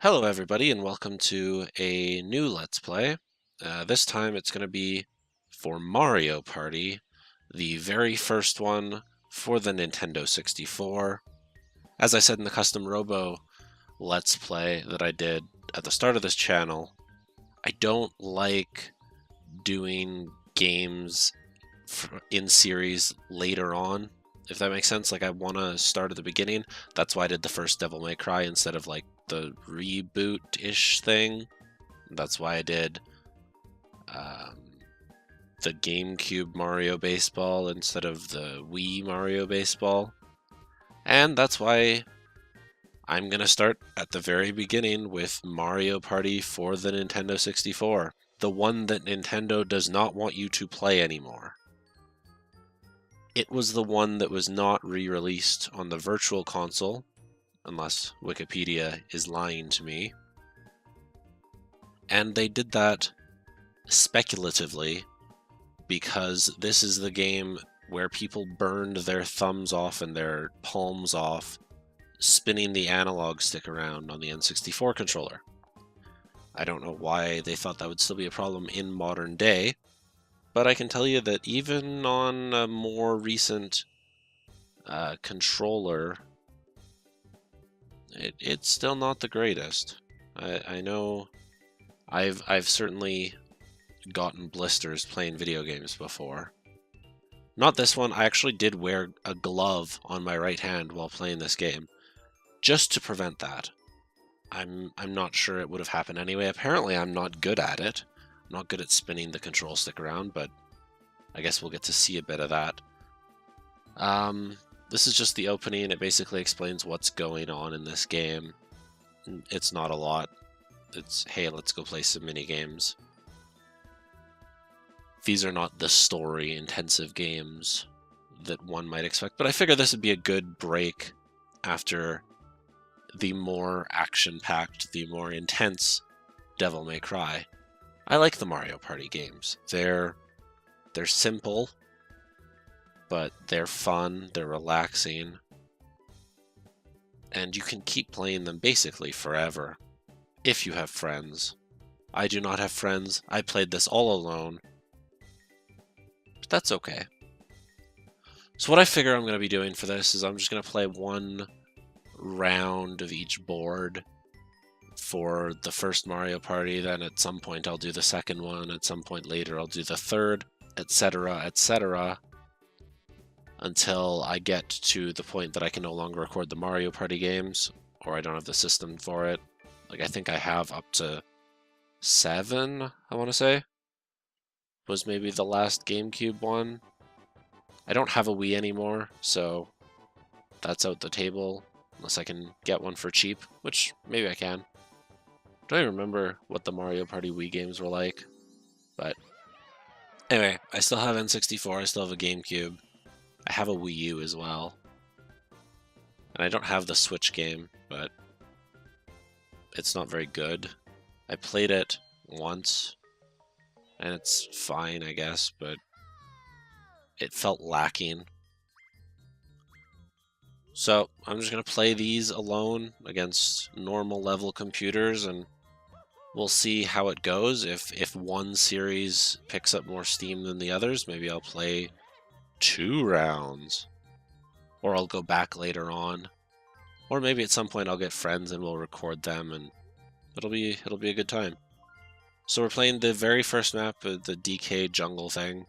Hello, everybody, and welcome to a new Let's Play. This time it's going to be for Mario Party, the very first one for the Nintendo 64. As I said in the Custom Robo Let's Play that I did at the start of this channel, I don't like doing games in series later on, if that makes sense. Like, I want to start at the beginning. That's why I did the first Devil May Cry instead of like the reboot-ish thing. That's why I did um, the GameCube Mario Baseball instead of the Wii Mario Baseball. And that's why I'm going to start at the very beginning with Mario Party for the Nintendo 64. The one that Nintendo does not want you to play anymore. It was the one that was not re-released on the Virtual Console, unless Wikipedia is lying to me. And they did that speculatively because this is the game where people burned their thumbs off and their palms off spinning the analog stick around on the N64 controller. I don't know why they thought that would still be a problem in modern day, but I can tell you that even on a more recent controller, it's still not the greatest. I know I've certainly gotten blisters playing video games before. Not this one. I actually did wear a glove on my right hand while playing this game, just to prevent that. I'm not sure it would have happened anyway. Apparently I'm not good at it. I'm not good at spinning the control stick around, but I guess we'll get to see a bit of that. This is just the opening. It basically explains what's going on in this game. It's not a lot. It's, hey, let's go play some mini games. These are not the story-intensive games that one might expect, but I figure this would be a good break after the more action-packed, the more intense Devil May Cry. I like the Mario Party games. They're simple, but they're fun, they're relaxing, and you can keep playing them basically forever, if you have friends. I do not have friends. I played this all alone, but that's okay. So what I figure I'm going to be doing for this is I'm just going to play one round of each board for the first Mario Party, then at some point I'll do the second one, at some point later I'll do the third, etc., etc., until I get to the point that I can no longer record the Mario Party games, or I don't have the system for it. Like, I think I have up to 7, I want to say, was maybe the last GameCube one. I don't have a Wii anymore, so that's out the table, unless I can get one for cheap, which maybe I can. Don't even remember what the Mario Party Wii games were like, but anyway, I still have N64, I still have a GameCube. I have a Wii U as well. And I don't have the Switch game, but it's not very good. I played it once, and it's fine, I guess, but it felt lacking. So I'm just going to play these alone against normal level computers, and we'll see how it goes. If one series picks up more steam than the others, maybe I'll play 2 rounds, or I'll go back later on, or maybe at some point I'll get friends and we'll record them, and it'll be a good time. So we're playing the very first map, the DK jungle thing.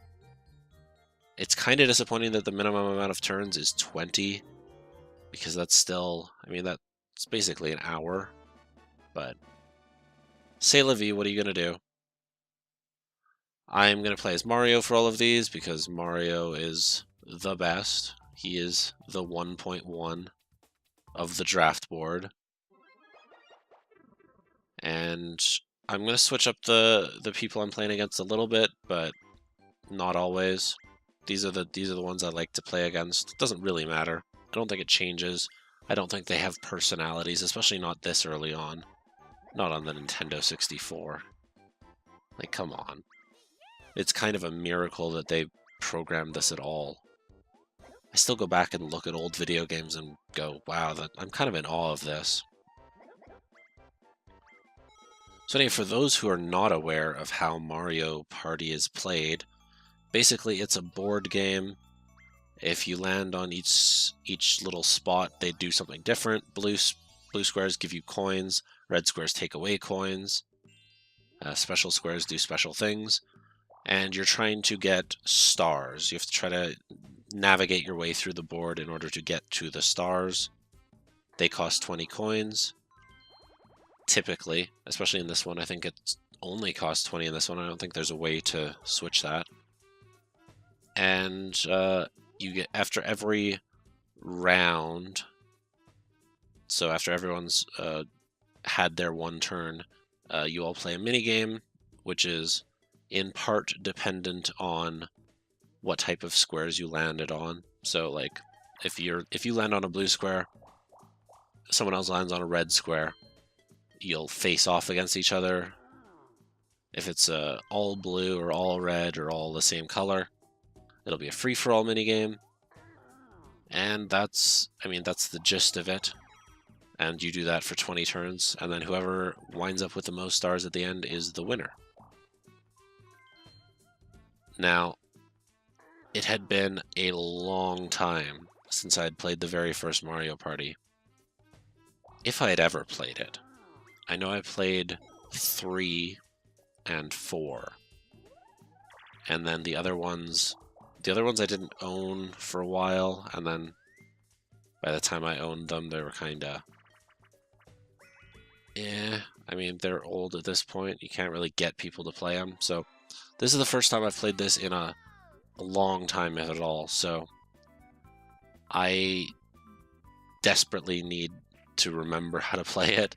It's kind of disappointing that the minimum amount of turns is 20, because that's still, I mean, that's basically an hour, but c'est la vie, what are you gonna do? I'm going to play as Mario for all of these because Mario is the best. He is the 1.1 of the draft board. And I'm going to switch up the people I'm playing against a little bit, but not always. These are the ones I like to play against. It doesn't really matter. I don't think it changes. I don't think they have personalities, especially not this early on. Not on the Nintendo 64. Like, come on. It's kind of a miracle that they programmed this at all. I still go back and look at old video games and go, wow, I'm kind of in awe of this. So anyway, for those who are not aware of how Mario Party is played, basically it's a board game. If you land on each little spot, they do something different. Blue squares give you coins, red squares take away coins, special squares do special things, and you're trying to get stars. You have to try to navigate your way through the board in order to get to the stars. They cost 20 coins, typically, especially in this one. I think it only costs 20 in this one. I don't think there's a way to switch that. And you get, after every round, so after everyone's had their one turn, you all play a mini game, which is in part dependent on what type of squares you landed on. So like if you land on a blue square, someone else lands on a red square, you'll face off against each other. If it's all blue or all red or all the same color, it'll be a free-for-all minigame. And that's the gist of it. And you do that for 20 turns, and then whoever winds up with the most stars at the end is the winner. Now, it had been a long time since I had played the very first Mario Party. If I had ever played it. I know I played 3 and 4. And then the other ones I didn't own for a while, and then by the time I owned them, they were kinda... I mean, they're old at this point. You can't really get people to play them, so this is the first time I've played this in a long time, if at all, so I desperately need to remember how to play it,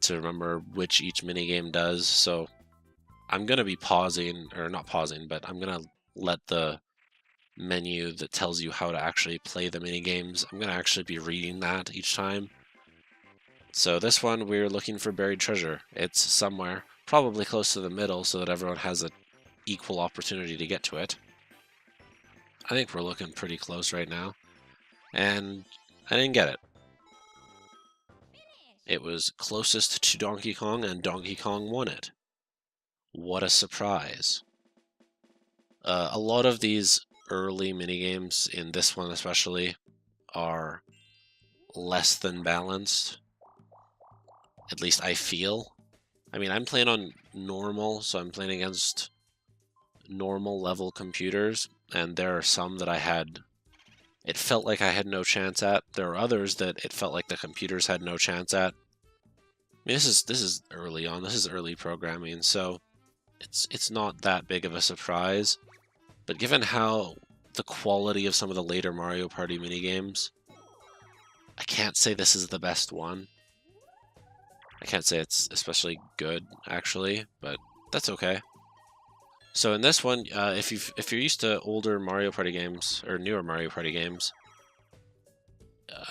to remember which each minigame does, so I'm going to be pausing, or not pausing, but I'm going to let the menu that tells you how to actually play the minigames, I'm going to actually be reading that each time. So this one, we're looking for buried treasure. It's somewhere, probably close to the middle, so that everyone has an equal opportunity to get to it. I think we're looking pretty close right now. And I didn't get it. It was closest to Donkey Kong, and Donkey Kong won it. What a surprise. A lot of these early minigames, in this one especially, are less than balanced. At least I feel. I mean, I'm playing on normal, so I'm playing against normal level computers, and there are some that it felt like I had no chance at. There are others that it felt like the computers had no chance at. I mean, this is early on. This is early programming, so it's not that big of a surprise. But given how the quality of some of the later Mario Party minigames, I can't say this is the best one. I can't say it's especially good, actually, but that's okay. So in this one, if you're used to older Mario Party games, or newer Mario Party games,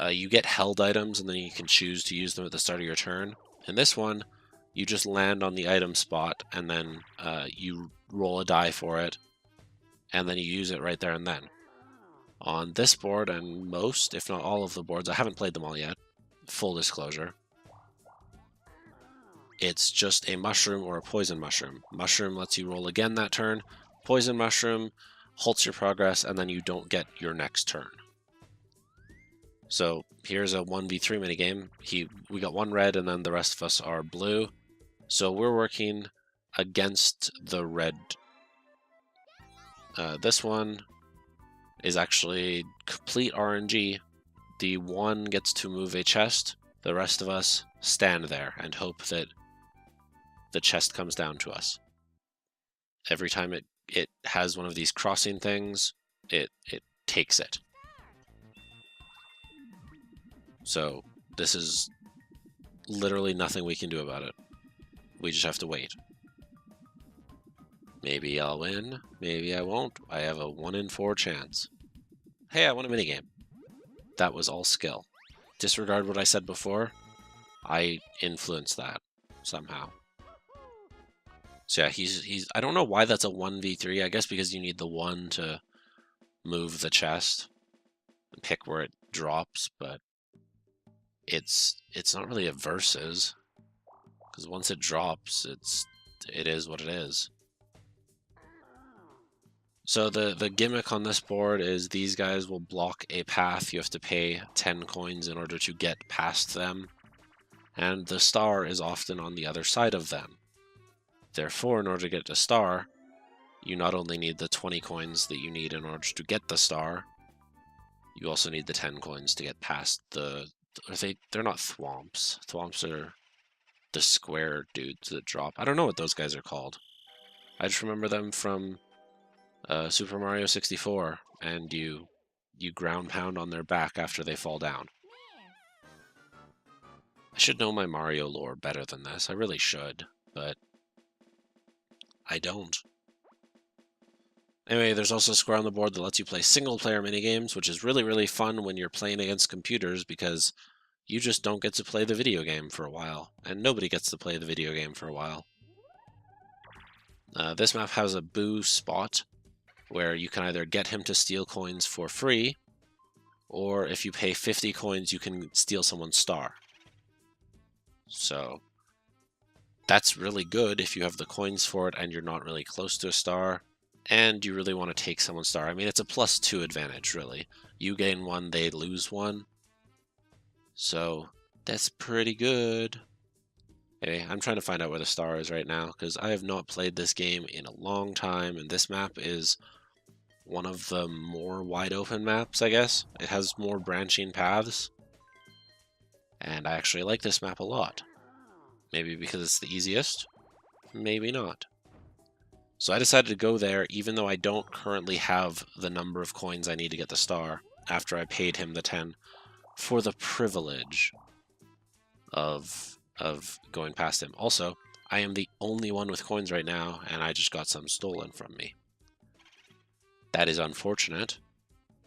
you get held items, and then you can choose to use them at the start of your turn. In this one, you just land on the item spot, and then you roll a die for it, and then you use it right there and then. On this board, and most, if not all of the boards, I haven't played them all yet, full disclosure, it's just a mushroom or a poison mushroom. Mushroom lets you roll again that turn. Poison mushroom halts your progress, and then you don't get your next turn. So here's a 1v3 minigame. We got one red, and then the rest of us are blue. So we're working against the red. This one is actually complete RNG. The one gets to move a chest. The rest of us stand there and hope that the chest comes down to us. Every time it has one of these crossing things, it takes it. So this is literally nothing we can do about it. We just have to wait. Maybe I'll win, maybe I won't. I have a 1 in 4 chance. Hey, I won a minigame. That was all skill. Disregard what I said before. I influenced that somehow. So yeah, he's I don't know why that's a 1v3. I guess because you need the 1 to move the chest and pick where it drops, but it's not really a versus, Because once it drops, it is what it is. So the gimmick on this board is these guys will block a path. You have to pay 10 coins in order to get past them. And the star is often on the other side of them. Therefore, in order to get a star, you not only need the 20 coins that you need in order to get the star, you also need the 10 coins to get past the... They're not thwomps. Thwomps are the square dudes that drop. I don't know what those guys are called. I just remember them from Super Mario 64, and you ground pound on their back after they fall down. I should know my Mario lore better than this. I really should, but I don't. Anyway, there's also a square on the board that lets you play single-player minigames, which is really, really fun when you're playing against computers because you just don't get to play the video game for a while, and nobody gets to play the video game for a while. This map has a Boo spot where you can either get him to steal coins for free, or if you pay 50 coins, you can steal someone's star. So that's really good if you have the coins for it and you're not really close to a star, and you really want to take someone's star. I mean, it's a +2 advantage, really. You gain one, they lose one. So that's pretty good. Anyway, I'm trying to find out where the star is right now, because I have not played this game in a long time, and this map is one of the more wide open maps, I guess. It has more branching paths, and I actually like this map a lot. Maybe because it's the easiest, maybe not. So I decided to go there, even though I don't currently have the number of coins I need to get the star, after I paid him the 10, for the privilege of going past him. Also, I am the only one with coins right now, and I just got some stolen from me. That is unfortunate,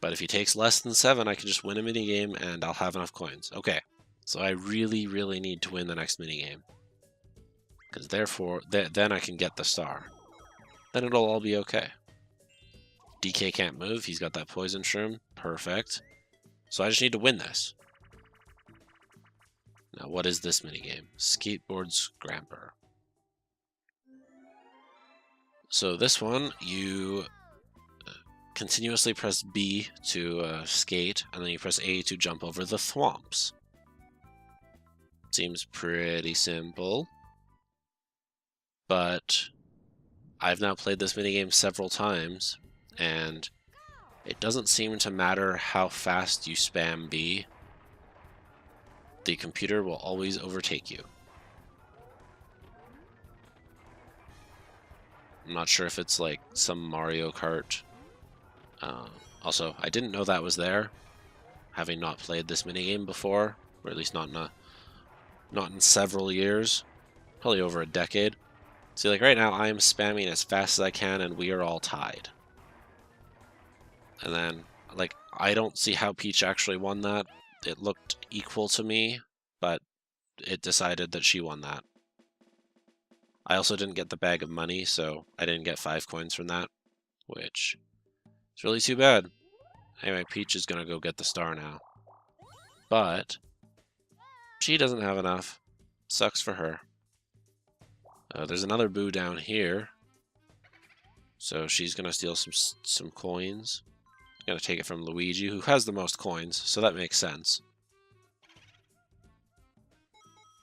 but if he takes less than 7, I can just win a minigame and I'll have enough coins. Okay, so I really, really need to win the next minigame, because therefore, then I can get the star. Then it'll all be okay. DK can't move, he's got that poison shroom, perfect. So I just need to win this. Now, what is this minigame? Skateboard Scramper. So this one, you continuously press B to skate, and then you press A to jump over the thwomps. Seems pretty simple. But I've now played this minigame several times, and it doesn't seem to matter how fast you spam B. The computer will always overtake you. I'm not sure if it's like some Mario Kart. Also, I didn't know that was there, having not played this minigame before, or at least not in several years, probably over a decade. See, like right now, I am spamming as fast as I can, and we are all tied. And then, like, I don't see how Peach actually won that. It looked equal to me, but it decided that she won that. I also didn't get the bag of money, so I didn't get 5 coins from that, which is really too bad. Anyway, Peach is going to go get the star now. But she doesn't have enough. Sucks for her. There's another Boo down here, so she's going to steal some coins. Going to take it from Luigi, who has the most coins, so that makes sense.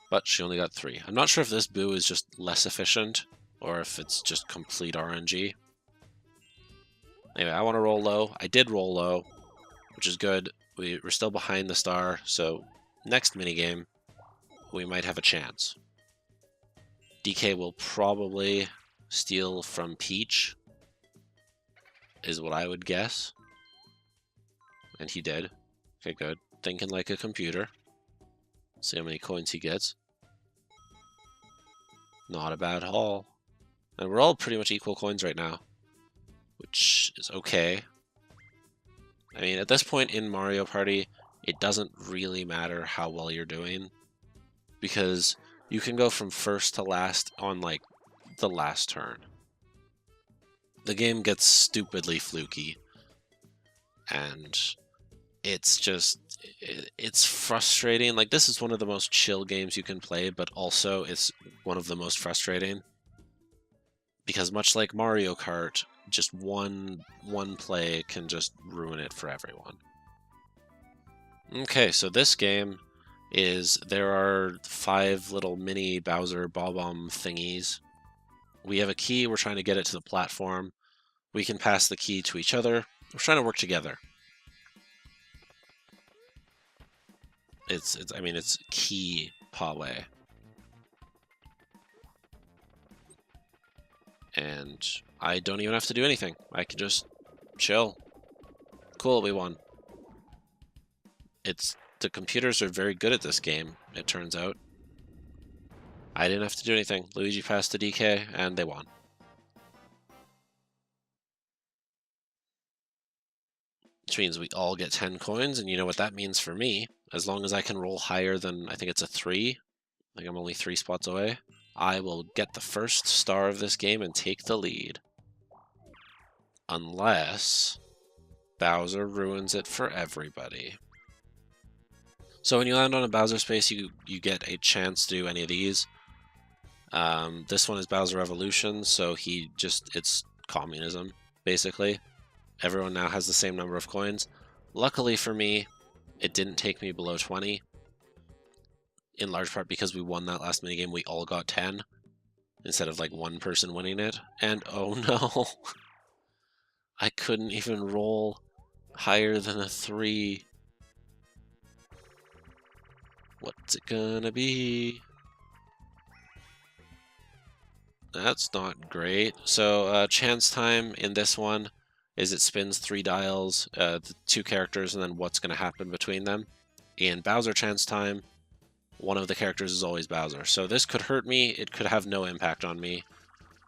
But she only got 3. I'm not sure if this Boo is just less efficient, or if it's just complete RNG. Anyway, I want to roll low. I did roll low, which is good. We're still behind the star, so next minigame, we might have a chance. DK will probably steal from Peach, is what I would guess. And he did. Okay, good. Thinking like a computer. See how many coins he gets. Not a bad haul. And we're all pretty much equal coins right now, which is okay. I mean, at this point in Mario Party, it doesn't really matter how well you're doing, because you can go from first to last on, like, the last turn. The game gets stupidly fluky, and it's just it's frustrating. Like, this is one of the most chill games you can play, but also it's one of the most frustrating because much like Mario Kart, just one play can just ruin it for everyone. Okay, so this game is there are 5 little mini Bowser Bob-omb thingies. We have a key, we're trying to get it to the platform. We can pass the key to each other. We're trying to work together. I mean, it's key Pawe. And I don't even have to do anything. I can just chill. Cool, we won. The computers are very good at this game, it turns out. I didn't have to do anything. Luigi passed to DK, and they won. Which means we all get 10 coins, and you know what that means for me. As long as I can roll higher than, I think it's a 3, I think I'm only 3 spots away, I will get the first star of this game and take the lead. Unless Bowser ruins it for everybody. So when you land on a Bowser space, you get a chance to do any of these. This one is Bowser Revolution, so it's communism, basically. Everyone now has the same number of coins. Luckily for me, it didn't take me below 20. In large part because we won that last minigame, we all got 10. Instead of like one person winning it. And oh no! I couldn't even roll higher than a 3. What's it gonna be? That's not great. So chance time in this one is it spins 3 dials, the 2 characters, and then what's going to happen between them. In Bowser chance time, one of the characters is always Bowser. So this could hurt me, it could have no impact on me.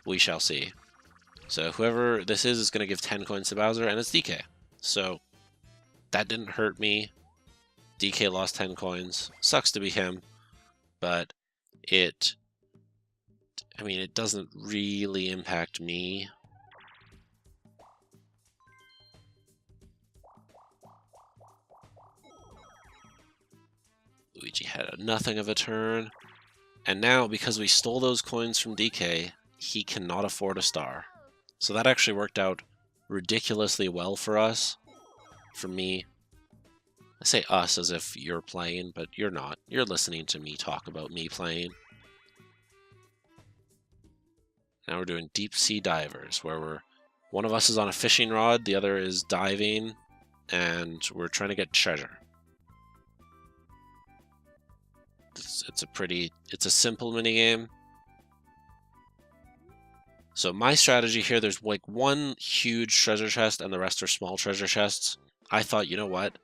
We shall see. So whoever this is going to give 10 coins to Bowser, and it's DK. So that didn't hurt me. DK lost 10 coins. Sucks to be him, but it doesn't really impact me. Luigi had nothing of a turn. And now, because we stole those coins from DK, he cannot afford a star. So that actually worked out ridiculously well for us. For me. I say us as if you're playing, but you're not. You're listening to me talk about me playing. Now we're doing deep sea divers, where one of us is on a fishing rod, the other is diving, and we're trying to get treasure. It's a simple minigame. So my strategy here, there's like one huge treasure chest and the rest are small treasure chests. I thought, you know what?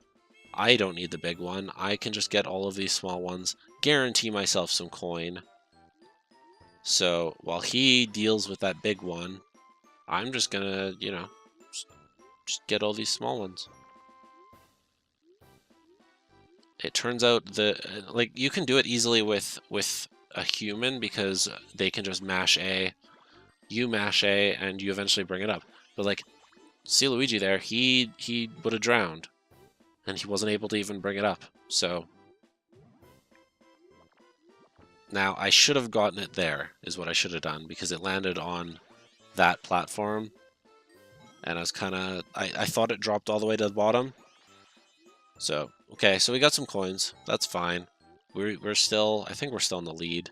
I don't need the big one. I can just get all of these small ones, guarantee myself some coin. So while he deals with that big one, I'm just gonna, just get all these small ones. It turns out you can do it easily with a human because they can just mash A. You mash A and you eventually bring it up. But like, see Luigi there, he would have drowned. And he wasn't able to even bring it up. So now I should have gotten it there, is what I should have done, because it landed on that platform. And I was I thought it dropped all the way to the bottom. So, okay, so we got some coins. That's fine. We're still, I think we're still in the lead.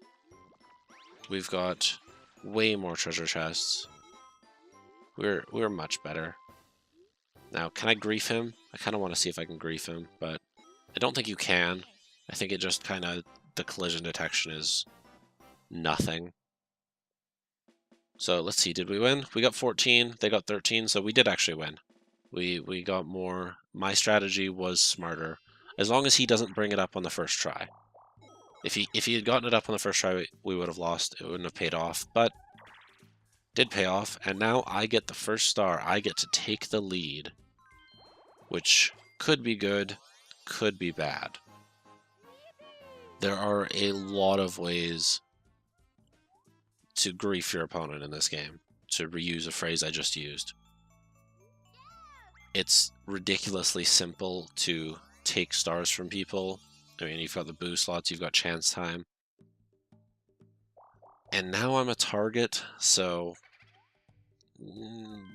We've got way more treasure chests. We're much better. Now, can I grief him? I kind of want to see if I can grief him, but I don't think you can. I think it just the collision detection is nothing. So let's see, did we win? We got 14, they got 13, so we did actually win. We got more. My strategy was smarter. As long as he doesn't bring it up on the first try. If he had gotten it up on the first try, we would have lost. It wouldn't have paid off, but did pay off, and now I get the first star. I get to take the lead, which could be good, could be bad. There are a lot of ways to grief your opponent in this game, to reuse a phrase I just used. it's ridiculously simple to take stars from people. I mean, you've got the boost slots, you've got chance time. And now I'm a target, so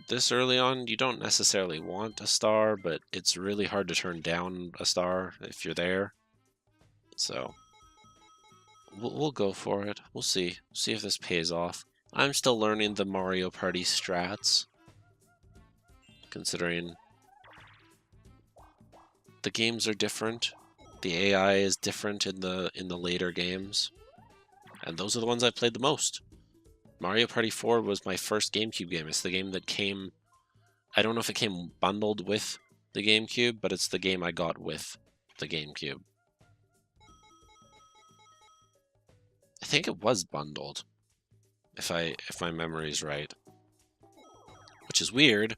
this early on, you don't necessarily want a star, but it's really hard to turn down a star if you're there. So we'll go for it. We'll see. See if this pays off. I'm still learning the Mario Party strats, considering the games are different. The AI is different in the later games, and those are the ones I played the most. Mario Party 4 was my first GameCube game. It's the game that came, I don't know if it came bundled with the GameCube, but it's the game I got with the GameCube. I think it was bundled, if my memory's right. Which is weird,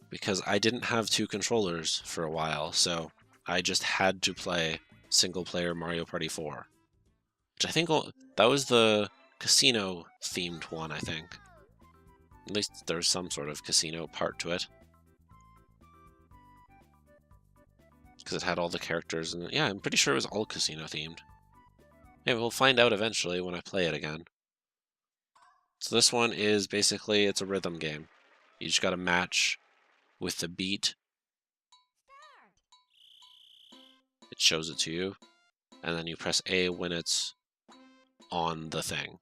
because I didn't have two controllers for a while, so I just had to play single-player Mario Party 4. Which I think that was the casino-themed one, I think. At least there's some sort of casino part to it. Because it had all the characters, and yeah, I'm pretty sure it was all casino-themed. Yeah, we'll find out eventually when I play it again. So this one is basically, it's a rhythm game. You just gotta match with the beat. It shows it to you, and then you press A when it's on the thing.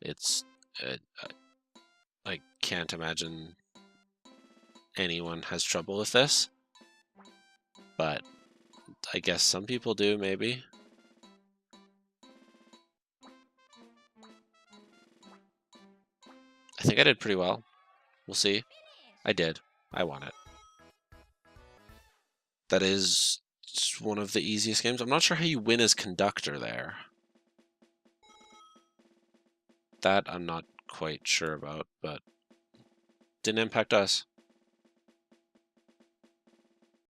It's... I can't imagine anyone has trouble with this, but I guess some people do, maybe. I think I did pretty well. We'll see. I did. I won it. That is one of the easiest games. I'm not sure how you win as conductor there. That I'm not quite sure about, but didn't impact us.